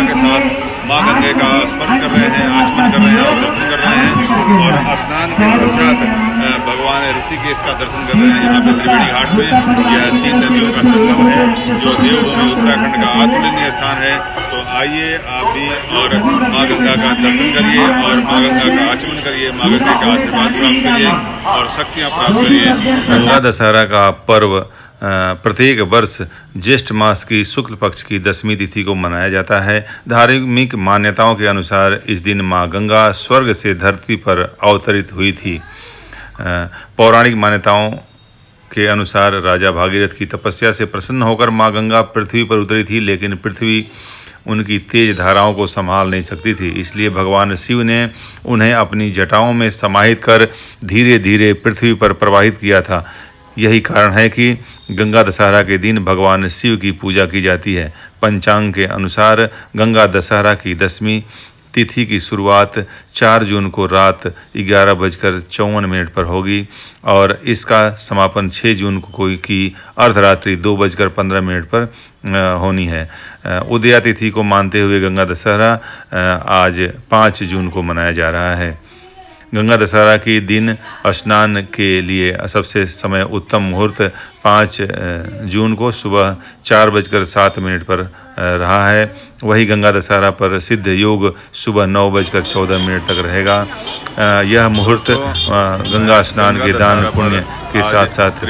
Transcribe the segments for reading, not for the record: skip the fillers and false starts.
उत्साह के साथ माँ गंगे का स्पर्श कर रहे हैं, आचमन कर रहे हैं और दर्शन कर रहे हैं। और स्नान के पश्चात भगवान ऋषिकेश का दर्शन कर रहे हैं। यहाँ पे त्रिवेणी घाट में यह 3 नदियों का संगम है, जो देवभूमि उत्तराखंड का अतुलनीय स्थान है। तो आइए आप भी और माँ गंगा का दर्शन करिए और माँ गंगा का आचमन करिए, माँ गंगा का आशीर्वाद प्राप्त करिए और शक्तियाँ प्राप्त करिए। गंगा दशहरा का पर्व प्रत्येक वर्ष ज्येष्ठ मास की शुक्ल पक्ष की 10वीं तिथि को मनाया जाता है। धार्मिक मान्यताओं के अनुसार इस दिन माँ गंगा स्वर्ग से धरती पर अवतरित हुई थी। पौराणिक मान्यताओं के अनुसार राजा भागीरथ की तपस्या से प्रसन्न होकर माँ गंगा पृथ्वी पर उतरी थी, लेकिन पृथ्वी उनकी तेज धाराओं को संभाल नहीं सकती थी। इसलिए भगवान शिव ने उन्हें अपनी जटाओं में समाहित कर धीरे धीरे पृथ्वी पर प्रवाहित किया था। यही कारण है कि गंगा दशहरा के दिन भगवान शिव की पूजा की जाती है। पंचांग के अनुसार गंगा दशहरा की 10वीं तिथि की शुरुआत 4 जून को रात 11:54 पर होगी और इसका समापन 6 जून को की अर्धरात्रि 2:15 पर होनी है। उदया तिथि को मानते हुए गंगा दशहरा आज 5 जून को मनाया जा रहा है। गंगा दशहरा के दिन स्नान के लिए सबसे समय उत्तम मुहूर्त 5 जून को सुबह 4:07 पर रहा है। वही गंगा दशहरा पर सिद्ध योग सुबह 9:14 तक रहेगा। यह मुहूर्त गंगा स्नान के दान पुण्य के साथ साथ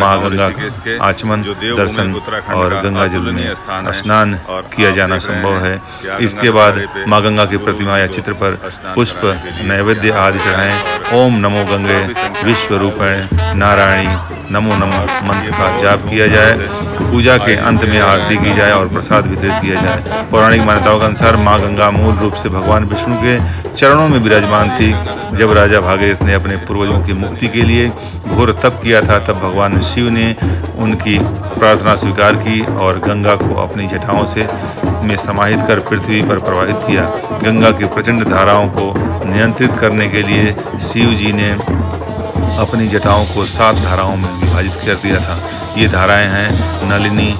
माँ गंगा का आचमन, दर्शन और गंगा जल में स्नान किया जाना संभव है। इसके बाद माँ गंगा की प्रतिमा या चित्र पर पुष्प, नैवेद्य आदि चढ़ाएं। ओम नमो गंगे विश्वरूपेण नारायणी नमो नमः मंत्र का जाप किया जाए। पूजा के अंत में आरती की जाए और प्रसाद वितरित किया जाए। पौराणिक मान्यताओं के अनुसार माँ गंगा मूल रूप से भगवान विष्णु के चरणों में विराजमान थी। जब राजा भागीरथ ने अपने पूर्वजों की मुक्ति के लिए घोर तप किया था, तब भगवान शिव ने उनकी प्रार्थना स्वीकार की और गंगा को अपनी जटाओं से में समाहित कर पृथ्वी पर प्रवाहित किया। गंगा की प्रचंड धाराओं को नियंत्रित करने के लिए शिव जी ने अपनी जटाओं को 7 धाराओं में विभाजित कर दिया था। ये धाराएं हैं नलिनी,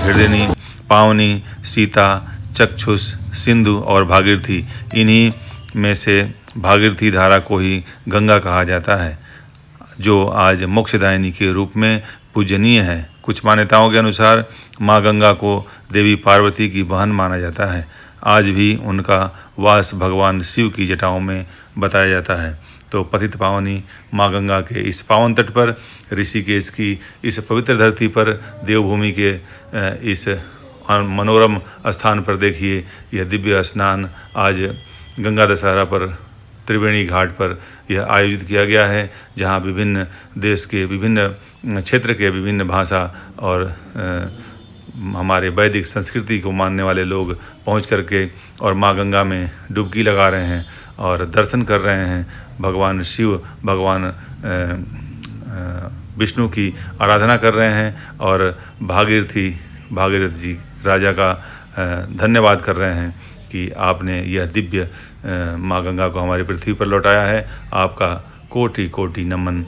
हृदयनी, पावनी, सीता, चक्षुष, सिंधु और भागीरथी। इन्हीं में से भागीरथी धारा को ही गंगा कहा जाता है, जो आज मोक्षदायिनी के रूप में पूजनीय है। कुछ मान्यताओं के अनुसार माँ गंगा को देवी पार्वती की बहन माना जाता है। आज भी उनका वास भगवान शिव की जटाओं में बताया जाता है। तो पतित पावनी माँ गंगा के इस पावन तट पर, ऋषिकेश की इस पवित्र धरती पर, देवभूमि के इस मनोरम स्थान पर देखिए यह दिव्य स्नान आज गंगा दशहरा पर त्रिवेणी घाट पर यह आयोजित किया गया है, जहाँ विभिन्न देश के, विभिन्न क्षेत्र के, विभिन्न भाषा और हमारे वैदिक संस्कृति को मानने वाले लोग पहुँच करके और माँ गंगा में डुबकी लगा रहे हैं और दर्शन कर रहे हैं। भगवान शिव, भगवान विष्णु की आराधना कर रहे हैं और भागीरथ जी राजा का धन्यवाद कर रहे हैं कि आपने यह दिव्य माँ गंगा को हमारी पृथ्वी पर लौटाया है। आपका कोटि कोटि नमन।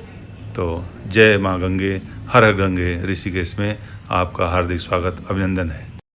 तो जय माँ गंगे, हर हर गंगे। ऋषिकेश में आपका हार्दिक स्वागत, अभिनंदन है।